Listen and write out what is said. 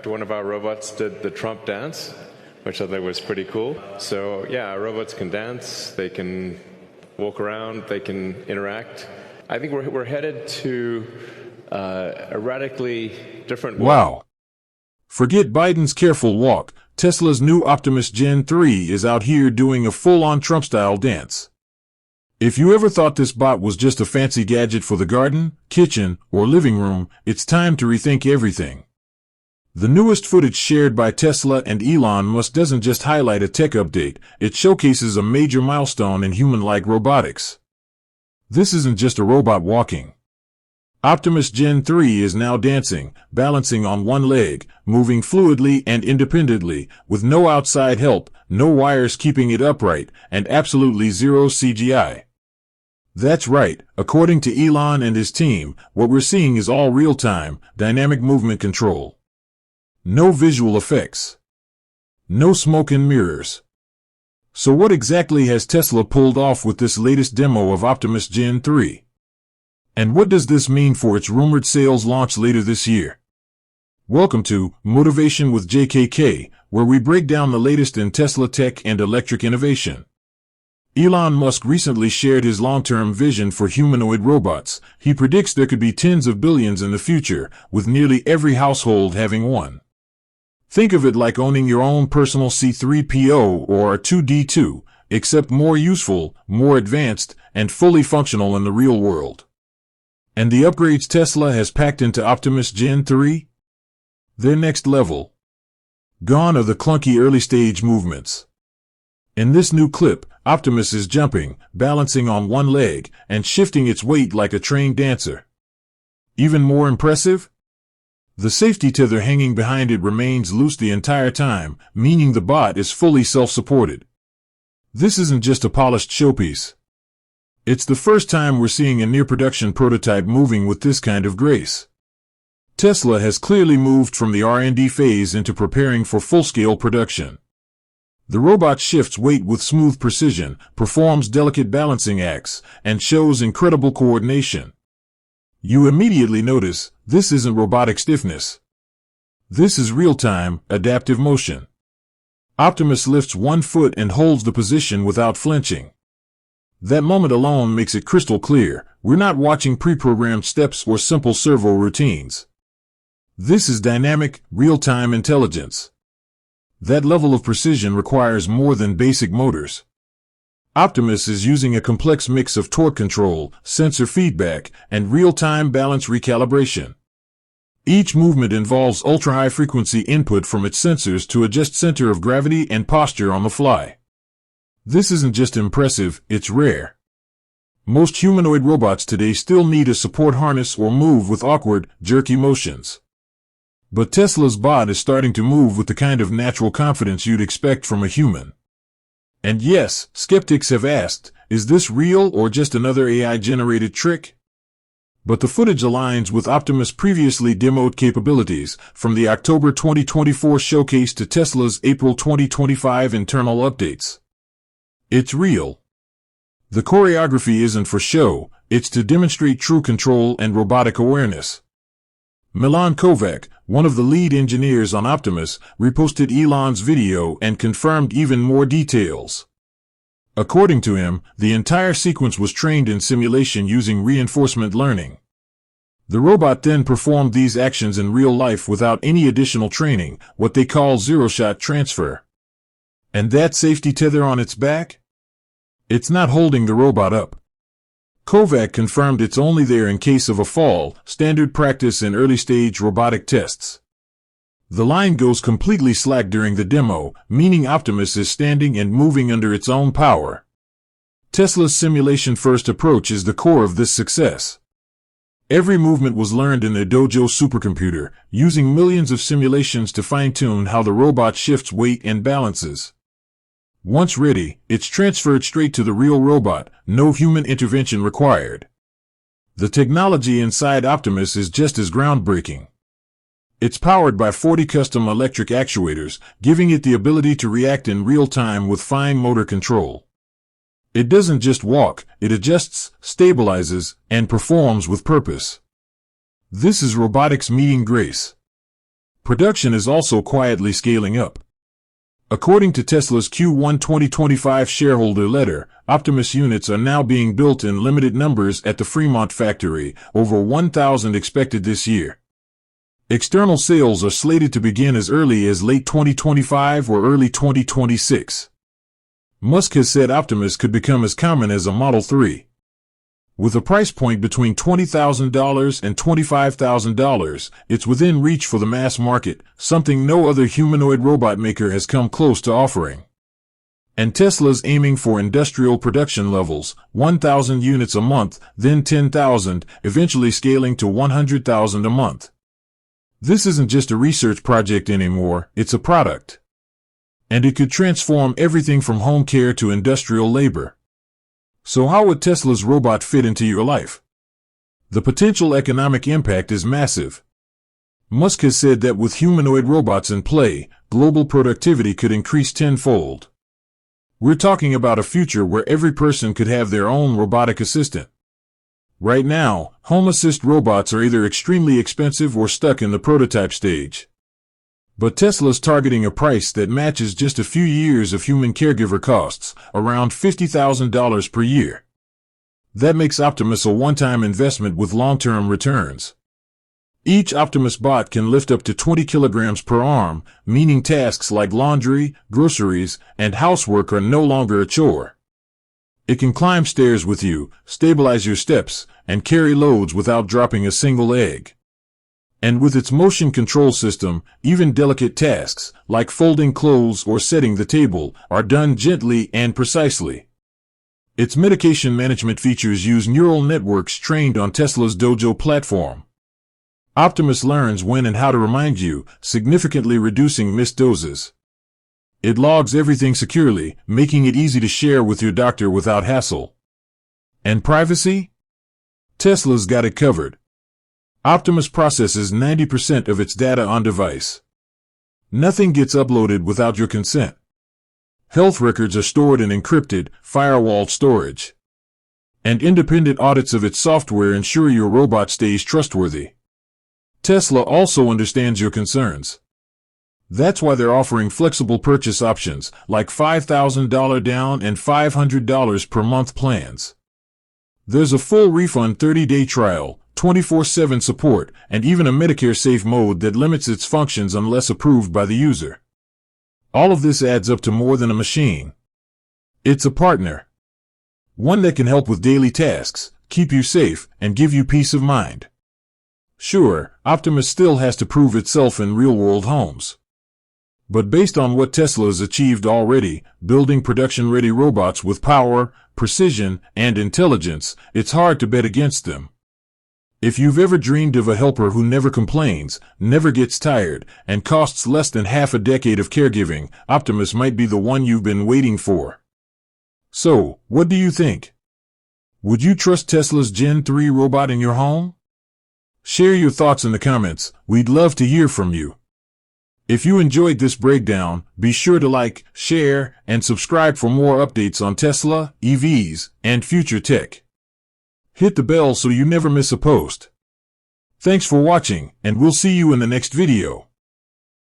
fact, one of our robots did the Trump dance, which I thought was pretty cool. So yeah, our robots can dance, they can walk around, they can interact. I think we're headed to a radically different world. Wow. Forget Biden's careful walk. Tesla's new Optimus Gen 3 is out here doing a full-on Trump-style dance. If you ever thought this bot was just a fancy gadget for the garden, kitchen, or living room, it's time to rethink everything. The newest footage shared by Tesla and Elon Musk doesn't just highlight a tech update, it showcases a major milestone in human-like robotics. This isn't just a robot walking. Optimus Gen 3 is now dancing, balancing on one leg, moving fluidly and independently, with no outside help, no wires keeping it upright, and absolutely zero CGI. That's right, according to Elon and his team, what we're seeing is all real-time, dynamic movement control. No visual effects. No smoke and mirrors. So what exactly has Tesla pulled off with this latest demo of Optimus Gen 3? And what does this mean for its rumored sales launch later this year? Welcome to Motivation with JKK, where we break down the latest in Tesla tech and electric innovation. Elon Musk recently shared his long-term vision for humanoid robots. He predicts there could be tens of billions in the future, with nearly every household having one. Think of it like owning your own personal C-3PO or a 2D2, except more useful, more advanced, and fully functional in the real world. And the upgrades Tesla has packed into Optimus Gen 3? They're next level. Gone are the clunky early-stage movements. In this new clip, Optimus is jumping, balancing on one leg, and shifting its weight like a trained dancer. Even more impressive? The safety tether hanging behind it remains loose the entire time, meaning the bot is fully self-supported. This isn't just a polished showpiece. It's the first time we're seeing a near-production prototype moving with this kind of grace. Tesla has clearly moved from the R&D phase into preparing for full-scale production. The robot shifts weight with smooth precision, performs delicate balancing acts, and shows incredible coordination. You immediately notice, this isn't robotic stiffness. This is real-time, adaptive motion. Optimus lifts one foot and holds the position without flinching. That moment alone makes it crystal clear, we're not watching pre-programmed steps or simple servo routines. This is dynamic, real-time intelligence. That level of precision requires more than basic motors. Optimus is using a complex mix of torque control, sensor feedback, and real-time balance recalibration. Each movement involves ultra-high-frequency input from its sensors to adjust center of gravity and posture on the fly. This isn't just impressive, it's rare. Most humanoid robots today still need a support harness or move with awkward, jerky motions. But Tesla's bot is starting to move with the kind of natural confidence you'd expect from a human. And yes, skeptics have asked, is this real or just another AI-generated trick? But the footage aligns with Optimus' previously demoed capabilities, from the October 2024 showcase to Tesla's April 2025 internal updates. It's real. The choreography isn't for show, it's to demonstrate true control and robotic awareness. Milan Kovac, one of the lead engineers on Optimus, reposted Elon's video and confirmed even more details. According to him, the entire sequence was trained in simulation using reinforcement learning. The robot then performed these actions in real life without any additional training, what they call zero-shot transfer. And that safety tether on its back? It's not holding the robot up. Kovac confirmed it's only there in case of a fall, standard practice in early-stage robotic tests. The line goes completely slack during the demo, meaning Optimus is standing and moving under its own power. Tesla's simulation-first approach is the core of this success. Every movement was learned in their Dojo supercomputer, using millions of simulations to fine-tune how the robot shifts weight and balances. Once ready, it's transferred straight to the real robot, no human intervention required. The technology inside Optimus is just as groundbreaking. It's powered by 40 custom electric actuators, giving it the ability to react in real time with fine motor control. It doesn't just walk, it adjusts, stabilizes, and performs with purpose. This is robotics meeting grace. Production is also quietly scaling up. According to Tesla's Q1 2025 shareholder letter, Optimus units are now being built in limited numbers at the Fremont factory, over 1,000 expected this year. External sales are slated to begin as early as late 2025 or early 2026. Musk has said Optimus could become as common as a Model 3. With a price point between $20,000 and $25,000, it's within reach for the mass market, something no other humanoid robot maker has come close to offering. And Tesla's aiming for industrial production levels, 1,000 units a month, then 10,000, eventually scaling to 100,000 a month. This isn't just a research project anymore, it's a product. And it could transform everything from home care to industrial labor. So how would Tesla's robot fit into your life? The potential economic impact is massive. Musk has said that with humanoid robots in play, global productivity could increase tenfold. We're talking about a future where every person could have their own robotic assistant. Right now, home assist robots are either extremely expensive or stuck in the prototype stage. But Tesla's targeting a price that matches just a few years of human caregiver costs, around $50,000 per year. That makes Optimus a one-time investment with long-term returns. Each Optimus bot can lift up to 20 kilograms per arm, meaning tasks like laundry, groceries, and housework are no longer a chore. It can climb stairs with you, stabilize your steps, and carry loads without dropping a single egg. And with its motion control system, even delicate tasks, like folding clothes or setting the table, are done gently and precisely. Its medication management features use neural networks trained on Tesla's Dojo platform. Optimus learns when and how to remind you, significantly reducing missed doses. It logs everything securely, making it easy to share with your doctor without hassle. And privacy? Tesla's got it covered. Optimus processes 90% of its data on device. Nothing gets uploaded without your consent. Health records are stored in encrypted, firewalled storage. And independent audits of its software ensure your robot stays trustworthy. Tesla also understands your concerns. That's why they're offering flexible purchase options, like $5,000 down and $500 per month plans. There's a full refund 30-day trial, 24/7 support, and even a Medicare-safe mode that limits its functions unless approved by the user. All of this adds up to more than a machine. It's a partner. One that can help with daily tasks, keep you safe, and give you peace of mind. Sure, Optimus still has to prove itself in real-world homes. But based on what Tesla has achieved already, building production-ready robots with power, precision, and intelligence, it's hard to bet against them. If you've ever dreamed of a helper who never complains, never gets tired, and costs less than half a decade of caregiving, Optimus might be the one you've been waiting for. So, what do you think? Would you trust Tesla's Gen 3 robot in your home? Share your thoughts in the comments. We'd love to hear from you. If you enjoyed this breakdown, be sure to like, share, and subscribe for more updates on Tesla, EVs, and future tech. Hit the bell so you never miss a post. Thanks for watching, and we'll see you in the next video.